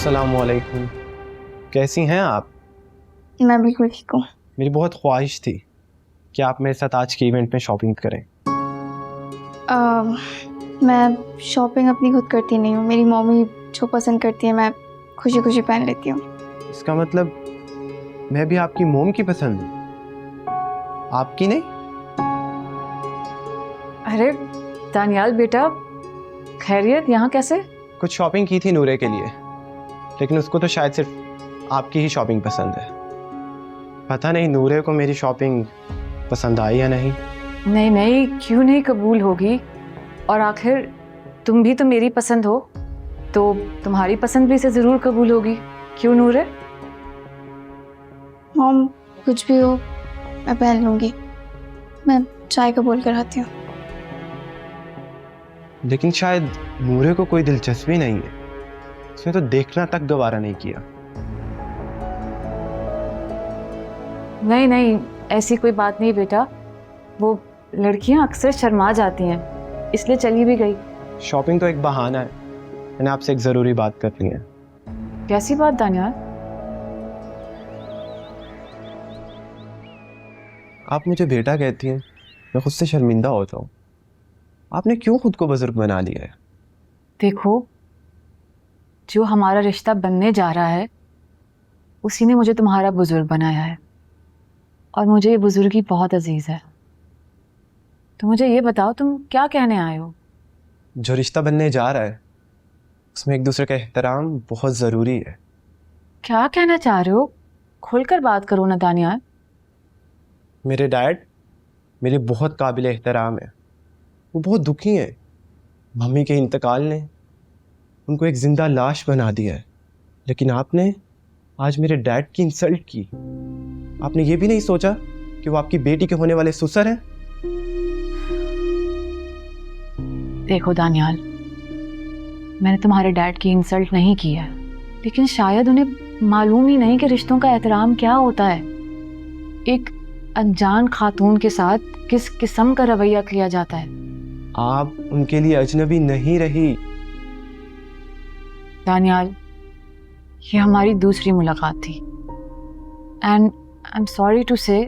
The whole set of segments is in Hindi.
अस्सलामुअलैकुम। कैसी हैं आप? मैं बिल्कुल ठीक हूँ। मेरी बहुत ख्वाहिश थी कि आप मेरे साथ आज के इवेंट में शॉपिंग करें। मैं शॉपिंग अपनी खुद करती नहीं हूँ, मेरी मम्मी जो पसंद करती है मैं खुशी खुशी पहन लेती हूँ। इसका मतलब मैं भी आपकी मोम की पसंद हूँ, आपकी नहीं? अरे दानियाल बेटा, खैरियत? यहाँ कैसे? कुछ शॉपिंग की थी नूरे के लिए, लेकिन उसको तो शायद सिर्फ आपकी ही शॉपिंग पसंद है। पता नहीं नूरे को मेरी शॉपिंग पसंद आई या नहीं। नहीं नहीं, क्यों नहीं कबूल होगी? और आखिर तुम भी तो मेरी पसंद हो, तो तुम्हारी पसंद भी से ज़रूर कबूल होगी। क्यों नूरे? मॉम कुछ भी हो मैं पहन लूँगी। मैं चाय कबूल कराती हूँ। लेकिन शायद नूरे को कोई दिलचस्पी नहीं है, उसने तो देखना तक दोबारा नहीं किया। नहीं नहीं, ऐसी कोई बात नहीं बेटा, वो लड़कियाँ अक्सर शर्मा जाती हैं, इसलिए चली भी गई। शॉपिंग तो एक बहाना है, मैंने आपसे एक ज़रूरी बात करनी है। कैसी बात दानियाल? आप मुझे बेटा कहती हैं, मैं खुद से शर्मिंदा होता हूँ। आपने क्यों खुद को बुजुर्ग बना लिया है? देखो, जो हमारा रिश्ता बनने जा रहा है उसी ने मुझे तुम्हारा बुजुर्ग बनाया है, और मुझे ये बुजुर्गी बहुत अजीज है। तो मुझे ये बताओ, तुम क्या कहने आए हो? जो रिश्ता बनने जा रहा है उसमें एक दूसरे का एहतराम बहुत ज़रूरी है। क्या कहना चाह रहे हो? खुलकर बात करो ना दानियाल। मेरे डैड मेरे बहुत काबिल एहतराम है, वो बहुत दुखी हैं। मम्मी के इंतकाल ने उनको एक जिंदा लाश बना दिया है, लेकिन आपने आज मेरे डैड की इंसल्ट की। आपने ये भी नहीं सोचा कि वो आपकी बेटी के होने वाले ससुर हैं। देखो दानियाल, मैंने तुम्हारे डैड की इंसल्ट नहीं की है, लेकिन शायद उन्हें मालूम ही नहीं कि रिश्तों का एहतराम क्या होता है। एक अनजान खातून के साथ किस किस्म का रवैया किया जाता है। आप उनके लिए अजनबी नहीं रही। दानियाल, ये हमारी दूसरी मुलाकात थी, and I am sorry to say,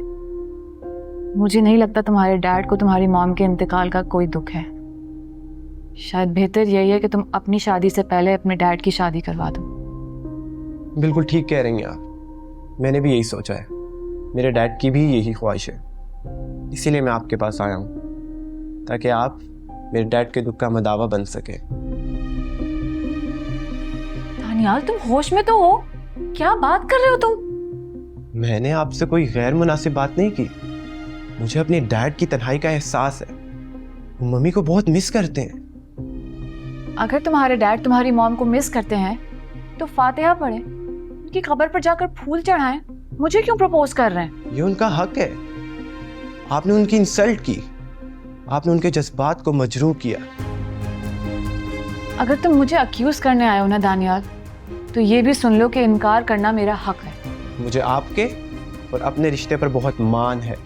मुझे नहीं लगता तुम्हारे डैड को तुम्हारी मॉम के इंतकाल का कोई दुख है। शायद बेहतर यही है कि तुम अपनी शादी से पहले अपने डैड की शादी करवा दो। बिल्कुल ठीक कह रही हैं आप, मैंने भी यही सोचा है। मेरे डैड की भी यही ख्वाहिश है, इसीलिए मैं आपके पास आया हूँ, ताकि आप मेरे डैड के दुख का मदावा बन सके। दानियाल, तुम होश में तो हो? क्या बात कर रहे हो तुम? मैंने आपसे कोई गैर मुनासिब बात नहीं की। मुझे अपने डैड की तन्हाई का एहसास है, वो मम्मी को बहुत मिस करते हैं। अगर तुम्हारे डैड तुम्हारी मॉम को मिस करते हैं तो फातिहा पढ़े, उनकी खबर पर जाकर फूल चढ़ाएं। मुझे क्यों प्रपोज कर रहे हैं? ये उनका हक है। आपने उनकी इंसल्ट की, आपने उनके जज्बात को मजरूह किया। अगर तुम मुझे अक्यूज करने आए हो ना दानियाल, तो ये भी सुन लो कि इनकार करना मेरा हक है। मुझे आपके और अपने रिश्ते पर बहुत मान है,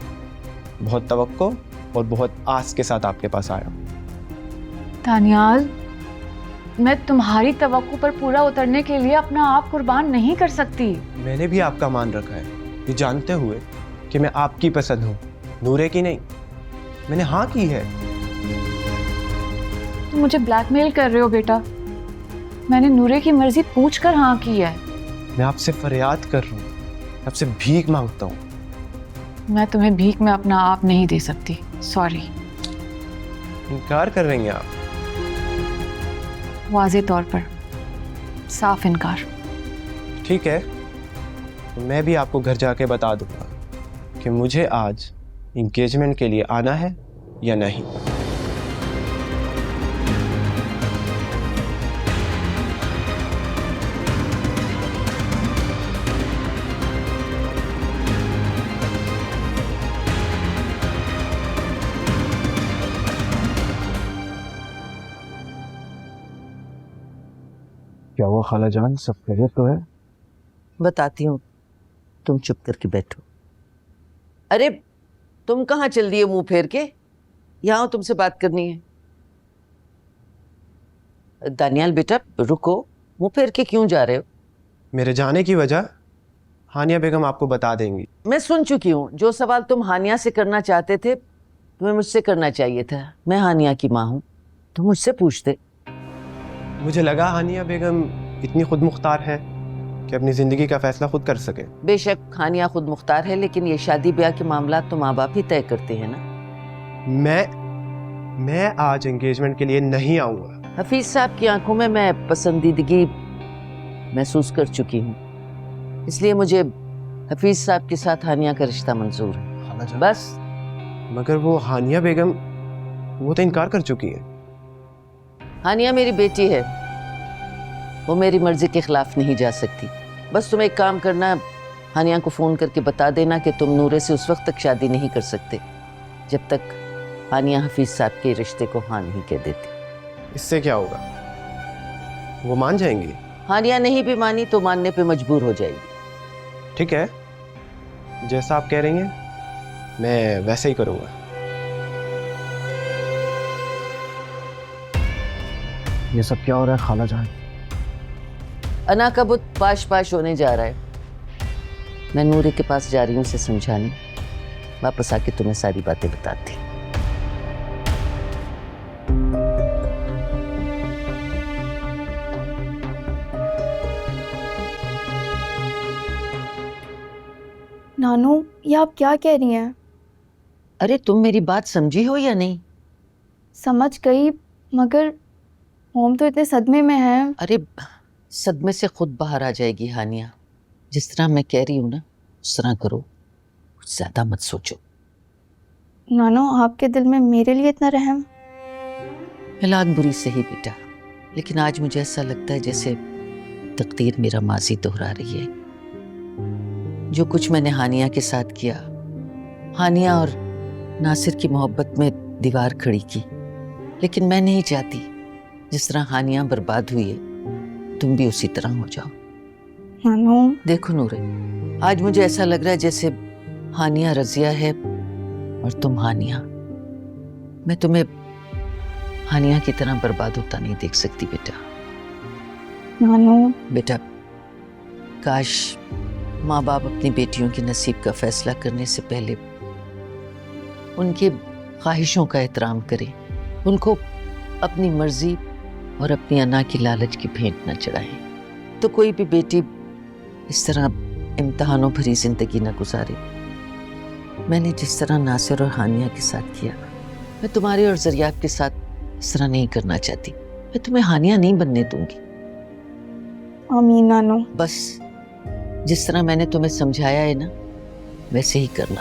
बहुत तवक्को और बहुत आस के साथ आपके पास आया हूँ। दानियाल, मैं तुम्हारी तवक्को पर पूरा उतरने के लिए अपना आप कुर्बान नहीं कर सकती। मैंने भी आपका मान रखा है, ये जानते हुए कि मैं आपकी पसंद हूँ, नूरे की नहीं। मैंने हाँ की है। तुम मुझे ब्लैकमेल कर रहे हो बेटा। मैंने नूरे की मर्जी पूछकर हाँ की है। मैं आपसे फरियाद कर रहा हूँ, आपसे भीख मांगता हूँ। मैं तुम्हें भीख में अपना आप नहीं दे सकती, सॉरी। इनकार कर रही हैं आप? वाज़े तौर पर साफ इनकार। ठीक है, तो मैं भी आपको घर जाके बता दूंगा कि मुझे आज इंगेजमेंट के लिए आना है या नहीं। क्या हुआ खाला जान, सब खैरियत तो है? बताती हूँ, तुम चुप करके बैठो। अरे तुम कहाँ चल दिए मुंह फेर के? यहाँ तुमसे बात करनी है। दानियाल बेटा रुको, मुंह फेर के क्यों जा रहे हो? मेरे जाने की वजह हानिया बेगम आपको बता देंगी। मैं सुन चुकी हूँ। जो सवाल तुम हानिया से करना चाहते थे तुम्हें मुझसे करना चाहिए था। मैं हानिया की माँ हूँ, तुम मुझसे पूछते। मुझे लगा हानिया बेगम इतनी खुद मुख्तार है कि अपनी ज़िंदगी का फैसला खुद कर सके। बेशक हानिया खुद मुख्तार है, लेकिन ये शादी ब्याह के मामला तो माँ बाप ही तय करते हैं ना। मैं आज एंगेजमेंट के लिए नहीं आऊँगा। हफीज साहब की आंखों में मैं पसंदीदगी महसूस कर चुकी हूँ, इसलिए मुझे हफीज साहब के साथ हानिया का रिश्ता मंजूर है। खालाजान बस। मगर वो हानिया बेगम वो तो इनकार कर चुकी है। हानिया मेरी बेटी है, वो मेरी मर्जी के खिलाफ नहीं जा सकती। बस तुम एक काम करना, हानिया को फ़ोन करके बता देना कि तुम नूरे से उस वक्त तक शादी नहीं कर सकते जब तक हानिया हफीज साहब के रिश्ते को हाँ नहीं कह देती। इससे क्या होगा? वो मान जाएंगी? हानिया नहीं भी मानी तो मानने पे मजबूर हो जाएगी। ठीक है, जैसा आप कह रही हैं मैं वैसे ही करूँगा। ये सब क्या हो रहा है खालाजान? अना का बुत पाश पाश होने जा रहा है। मैं नूरे के पास जा रही हूँ उसे समझाने। वापस आके तुम्हें सारी बातें बताती। नानू, ये आप क्या कह रही हैं? अरे तुम मेरी बात समझी हो या नहीं? समझ गई, मगर मोम तो इतने सदमे में हैं। अरे सदमे से खुद बाहर आ जाएगी हानिया। जिस तरह मैं कह रही हूँ ना उस तरह करो, कुछ ज्यादा मत सोचो। नानू, आपके दिल में मेरे लिए इतना रहम? हालात बुरी से ही बेटा, लेकिन आज मुझे ऐसा लगता है जैसे तकदीर मेरा माजी दोहरा रही है। जो कुछ मैंने हानिया के साथ किया, हानिया और नासिर की मोहब्बत में दीवार खड़ी की, लेकिन मैं नहीं चाहती जिस तरह हानिया बर्बाद हुई है तुम भी उसी तरह हो जाओ। नानू, देखो नूरे, आज मुझे ऐसा लग रहा है जैसे हानिया रजिया है और तुम हानिया। मैं तुम्हें हानिया की तरह बर्बाद होता नहीं देख सकती बेटा। नानू, बेटा, काश माँ बाप अपनी बेटियों के नसीब का फैसला करने से पहले उनकी ख्वाहिशों का एहतराम करें, उनको अपनी मर्जी और अपनी अना की लालच की भेंट न चढ़ाएं, तो कोई भी बेटी इस तरह इम्तहानों भरी जिंदगी न गुजारे। मैंने जिस तरह नासिर और हानिया के साथ किया, मैं तुम्हारे और जरियाब के साथ इस तरह नहीं करना चाहती। मैं तुम्हें हानिया नहीं बनने दूंगी। आमीन नानू। बस जिस तरह मैंने तुम्हें समझाया है ना वैसे ही करना।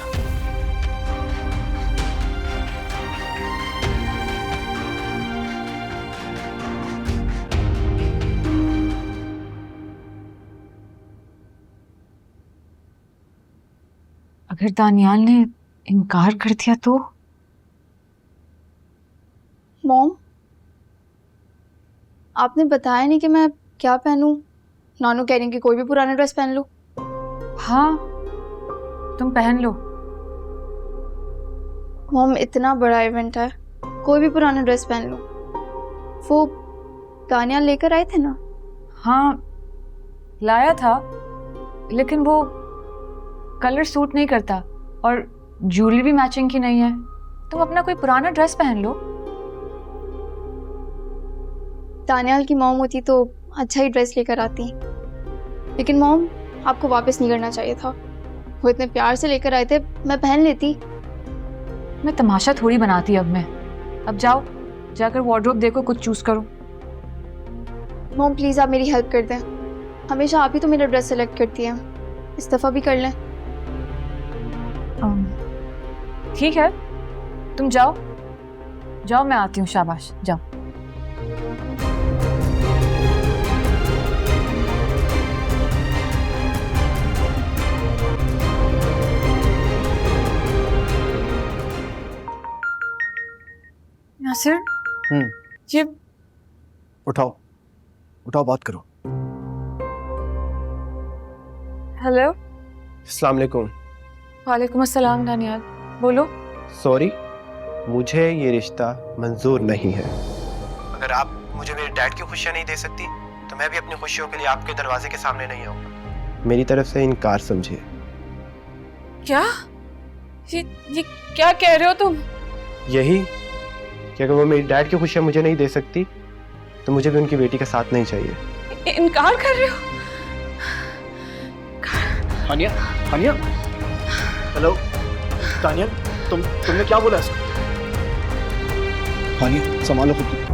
अगर दानियाल ने इनकार कर दिया तो? मॉम, आपने बताया नहीं कि मैं क्या पहनूं। नानू कह रही हैं कि कोई भी पुराना ड्रेस पहन लो। हाँ, तुम पहन लो। मॉम, इतना बड़ा इवेंट है, कोई भी पुराना ड्रेस पहन लो। वो दानियाल लेकर आए थे ना? हाँ, लाया था, लेकिन वो कलर सूट नहीं करता और ज्वेलरी भी मैचिंग की नहीं है। तुम अपना कोई पुराना ड्रेस पहन लो। दानियाल की मॉम होती तो अच्छा ही ड्रेस लेकर आती, लेकिन मॉम आपको वापस नहीं करना चाहिए था। वो इतने प्यार से लेकर आए थे, मैं पहन लेती। मैं तमाशा थोड़ी बनाती अब मैं। अब जाओ, जाकर वार्डरोब देखो, कुछ चूज करो। मॉम प्लीज़ आप मेरी हेल्प कर दें। हमेशा आप ही तो मेरा ड्रेस सेलेक्ट करती हैं, इस दफ़ा भी कर लें। ठीक है, तुम जाओ जाओ, मैं आती हूँ। शाबाश, जाओ। नासिर, ये उठाओ उठाओ, बात करो। हेलो। अस्सलाम वालेकुम। वालेकुम अस्सलाम दानियाल, बोलो। सॉरी, मुझे ये रिश्ता मंजूर नहीं है। अगर आप मुझे मेरे डैड की खुशियाँ नहीं दे सकती तो तो मैं भी अपनी खुशियों के लिए आपके दरवाजे के सामने नहीं आऊंगा। मेरी तरफ से इनकार समझिए। क्या ये क्या कह रहे हो तुम? यही कि अगर वो मेरी डैड की खुशियां मुझे नहीं दे सकती तो मुझे भी उनकी बेटी का साथ नहीं चाहिए। इनकार कर रहे हो? हानिया, हानिया, हेलो, तानिया, तुमने क्या बोला इसको? हानिया, संभालो खुद को।